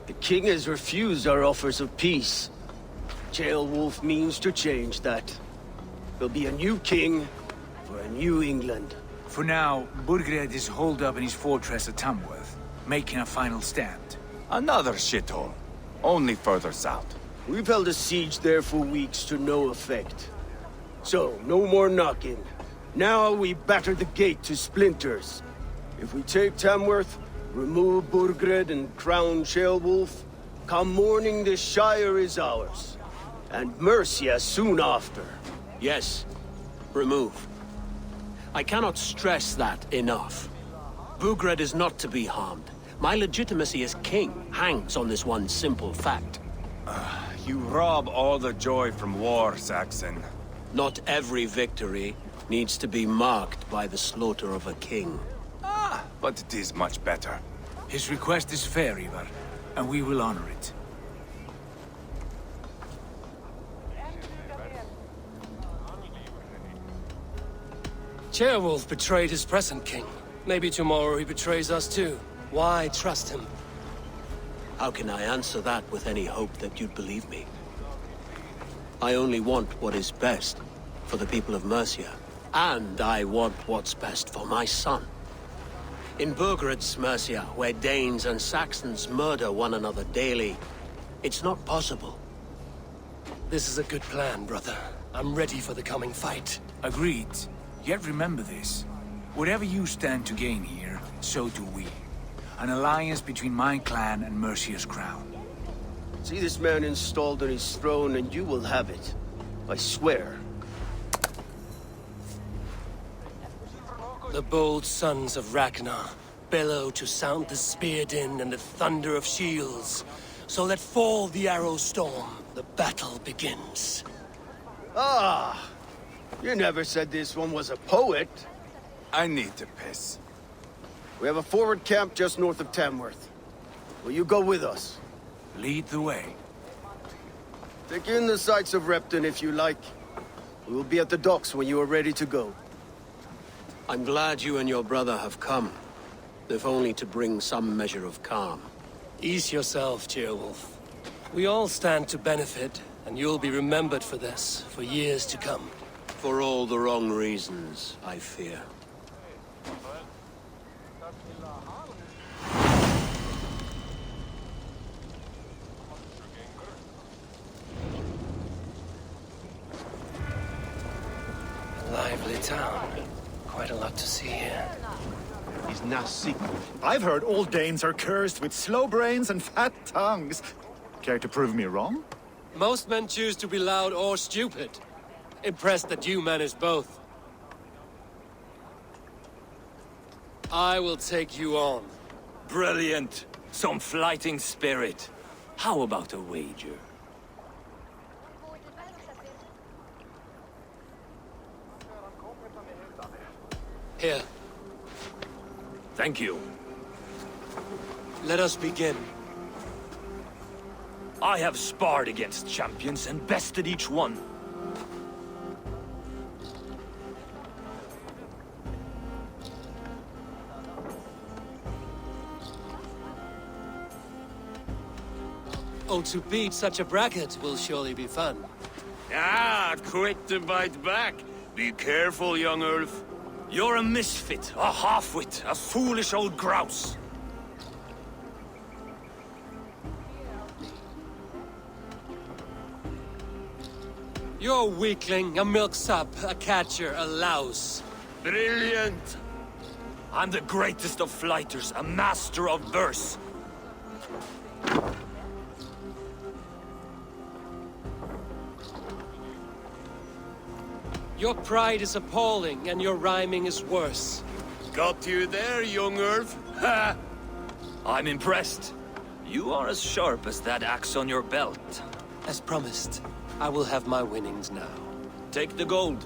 The king has refused our offers of peace. Ceolwulf means to change that. There'll be a new king for a new England. For now, Burgred is holed up in his fortress at Tamworth, making a final stand. Another shithole. Only further south. We've held a siege there for weeks to no effect. So, no more knocking. Now we batter the gate to splinters. If we take Tamworth, remove Burgred and crown Ceolwulf, come morning the Shire is ours. And Mercia soon after. Yes, remove. I cannot stress that enough. Burgred is not to be harmed. My legitimacy as king hangs on this one simple fact. You rob all the joy from war, Saxon. Not every victory needs to be marked by the slaughter of a king. But it is much better. His request is fair, Eivor, and we will honor it. Ceolwulf betrayed his present king. Maybe tomorrow he betrays us too. Why trust him? How can I answer that with any hope that you'd believe me? I only want what is best for the people of Mercia. And I want what's best for my son. In Burgred's Mercia, where Danes and Saxons murder one another daily, it's not possible. This is a good plan, brother. I'm ready for the coming fight. Agreed. Yet remember this. Whatever you stand to gain here, so do we. An alliance between my clan and Mercia's crown. See this man installed on his throne and you will have it. I swear. The bold sons of Ragnar bellow to sound the spear din and the thunder of shields. So let fall the arrow storm. The battle begins. Ah! You never said this one was a poet. I need to piss. We have a forward camp just north of Tamworth. Will you go with us? Lead the way. Take in the sights of Repton if you like. We will be at the docks when you are ready to go. I'm glad you and your brother have come, if only to bring some measure of calm. Ease yourself, Ceolwulf. We all stand to benefit, and you'll be remembered for this, for years to come. For all the wrong reasons, I fear. Lively town. Quite a lot to see here. He's nasty. I've heard all Danes are cursed with slow brains and fat tongues. Care to prove me wrong? Most men choose to be loud or stupid. Impressed that you manage both. I will take you on. Brilliant. Some fighting spirit. How about a wager? Here. Thank you. Let us begin. I have sparred against champions and bested each one. Oh, to beat such a bracket will surely be fun. Ah, quick to bite back. Be careful, young Ulf. You're a misfit, a half-wit, a foolish old grouse. You're a weakling, a milksop, a catcher, a louse. Brilliant! I'm the greatest of fighters, a master of verse. Your pride is appalling, and your rhyming is worse. Got you there, young Ulf. Ha! I'm impressed. You are as sharp as that axe on your belt. As promised, I will have my winnings now. Take the gold.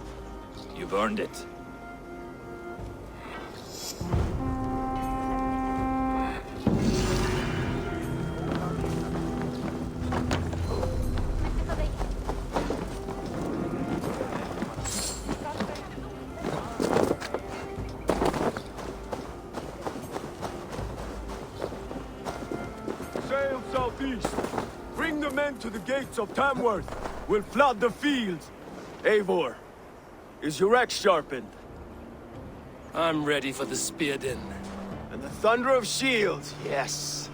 You've earned it. your men to the gates of Tamworth. We'll flood the fields. Eivor, is your axe sharpened? I'm ready for the spear din. And the thunder of shields, yes.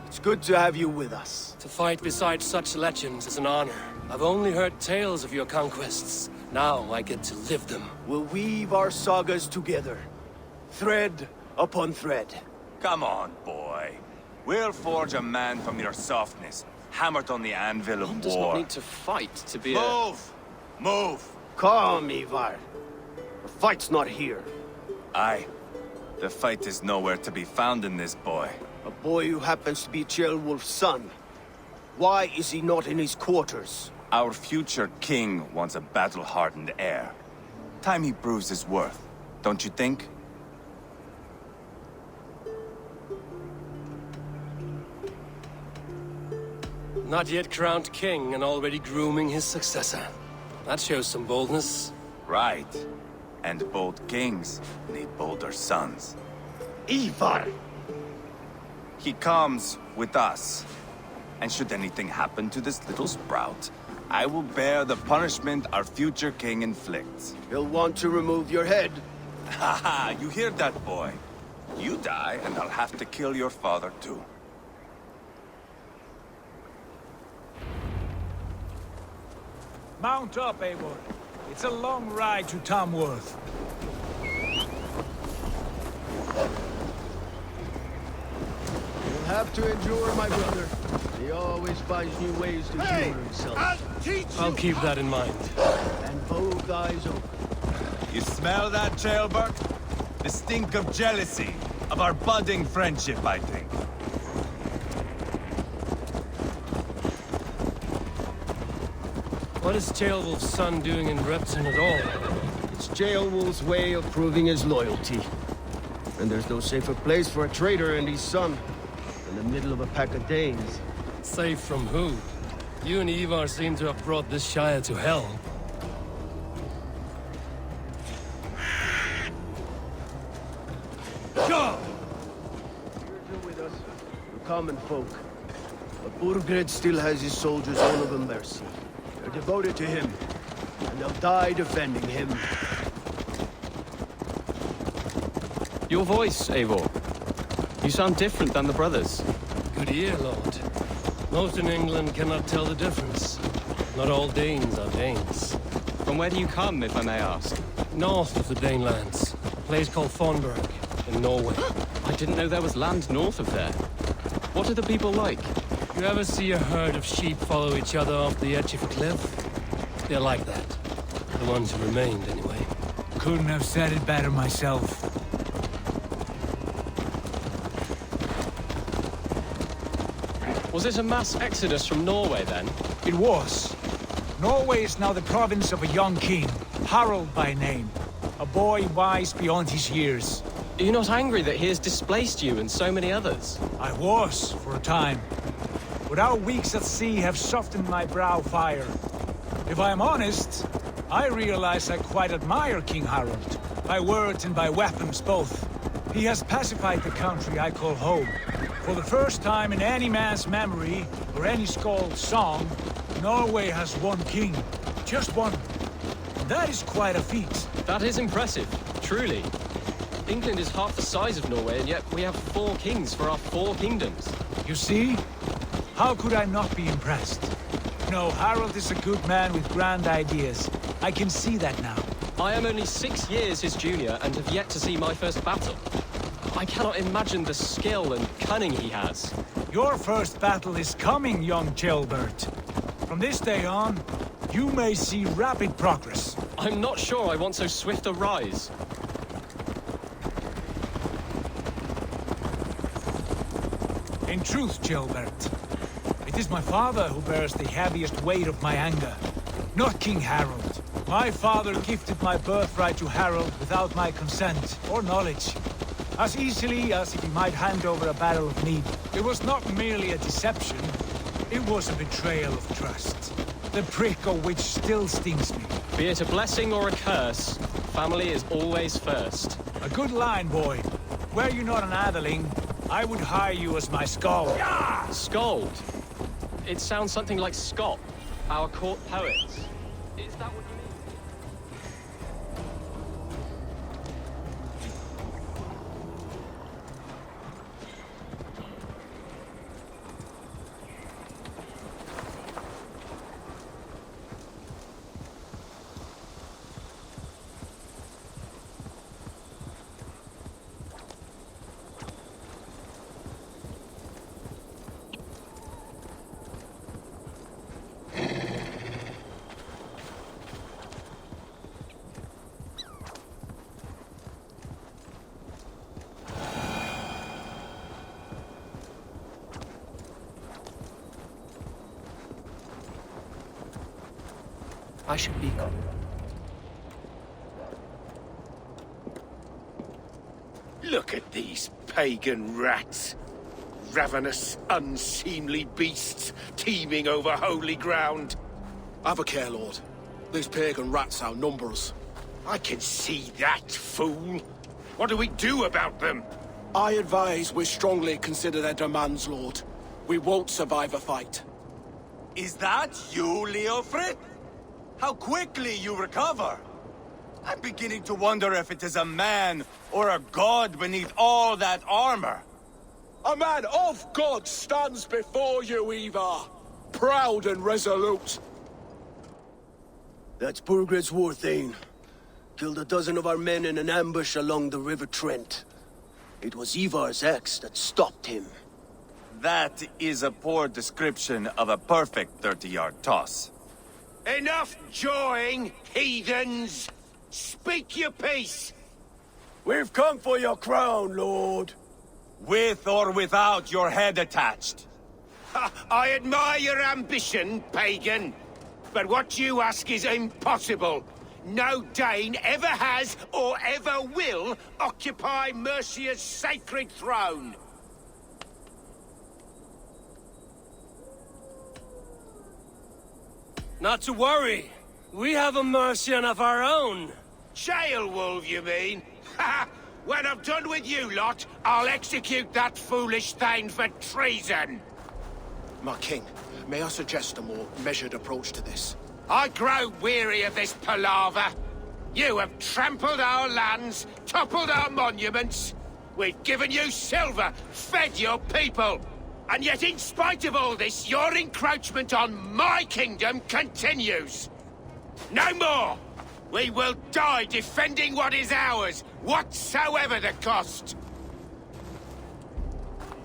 It's good to have you with us. To fight beside such legends is an honor. I've only heard tales of your conquests. Now I get to live them. We'll weave our sagas together. Thread upon thread. Come on, boy. We'll forge a man from your softness, hammered on the anvil of war. Does not need to fight to be Move! Move! Calm, Eivor. The fight's not here. Aye. The fight is nowhere to be found in this boy. A boy who happens to be Ceolwulf's son. Why is he not in his quarters? Our future king wants a battle-hardened heir. Time he proves his worth, don't you think? Not yet crowned king and already grooming his successor. That shows some boldness. Right. And bold kings need bolder sons. Eivor! He comes with us. And should anything happen to this little sprout, I will bear the punishment our future king inflicts. He'll want to remove your head. Haha, you hear that, boy? You die, and I'll have to kill your father, too. Mount up, Eivor. It's a long ride to Tamworth. You'll have to endure, my brother. He always finds new ways to humor himself. I'll keep that in mind. And both eyes open. You smell that, Ceolwulf? The stink of jealousy, of our budding friendship, I think. What is Ceolwulf's son doing in Repton at all? It's Ceolwulf's way of proving his loyalty. And there's no safer place for a traitor and his son in the middle of a pack of Danes. Safe from who? You and Eivor seem to have brought this Shire to hell. Go! You're with us. We're common folk. But Burgred still has his soldiers all of a mercy. They're devoted to him, and they'll die defending him. Your voice, Eivor. You sound different than the brothers. Good ear, Lord. Most in England cannot tell the difference. Not all Danes are Danes. From where do you come, if I may ask? North of the Danelands. A place called Thornburg, in Norway. I didn't know there was land north of there. What are the people like? You ever see a herd of sheep follow each other off the edge of a cliff? They're like that. The ones who remained, anyway. Couldn't have said it better myself. Was it a mass exodus from Norway, then? It was. Norway is now the province of a young king, Harald by name. A boy wise beyond his years. Are you not angry that he has displaced you and so many others? I was, for a time. But our weeks at sea have softened my brow fire. If I am honest, I realize I quite admire King Harald. By words and by weapons both. He has pacified the country I call home. For the first time in any man's memory, or any skald's song, Norway has one king. Just one. And that is quite a feat. That is impressive, truly. England is half the size of Norway, and yet we have 4 kings for our 4 kingdoms. You see? How could I not be impressed? No, Harald is a good man with grand ideas. I can see that now. I am only 6 years his junior and have yet to see my first battle. I cannot imagine the skill and cunning he has. Your first battle is coming, young Ceolwulf. From this day on, you may see rapid progress. I'm not sure I want so swift a rise. In truth, Ceolwulf, it is my father who bears the heaviest weight of my anger, not King Harald. My father gifted my birthright to Harald without my consent or knowledge, as easily as if he might hand over a battle of need. It was not merely a deception, it was a betrayal of trust, the prick of which still stings me. Be it a blessing or a curse, family is always first. A good line, boy. Were you not an atheling, I would hire you as my skald. Skald? It sounds something like Scott, our court poets. Is that what you mean? I should be gone. Look at these pagan rats. Ravenous, unseemly beasts teeming over holy ground. Have a care, Lord. These pagan rats outnumber us. I can see that, fool. What do we do about them? I advise we strongly consider their demands, Lord. We won't survive a fight. Is that you, Leofrid? How quickly you recover! I'm beginning to wonder if it is a man or a god beneath all that armor. A man of God stands before you, Eivor. Proud and resolute. That's Burgred's warthane. Killed a dozen of our men in an ambush along the River Trent. It was Eivor's axe that stopped him. That is a poor description of a perfect 30-yard toss. Enough jawing, heathens! Speak your piece! We've come for your crown, Lord. With or without your head attached. I admire your ambition, pagan. But what you ask is impossible. No Dane ever has or ever will occupy Mercia's sacred throne. Not to worry. We have a Mercian of our own. Jailwolf, you mean? Ha! When I'm done with you lot, I'll execute that foolish thing for treason. My king, may I suggest a more measured approach to this? I grow weary of this palaver. You have trampled our lands, toppled our monuments. We've given you silver, fed your people. And yet, in spite of all this, your encroachment on my kingdom continues. No more! We will die defending what is ours, whatsoever the cost.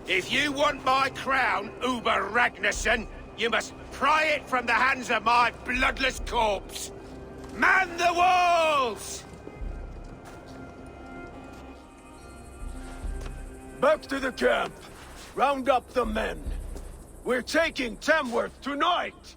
If you want my crown, Uber Ragnarsson, you must pry it from the hands of my bloodless corpse. Man the walls! Back to the camp. Round up the men. We're taking Tamworth tonight!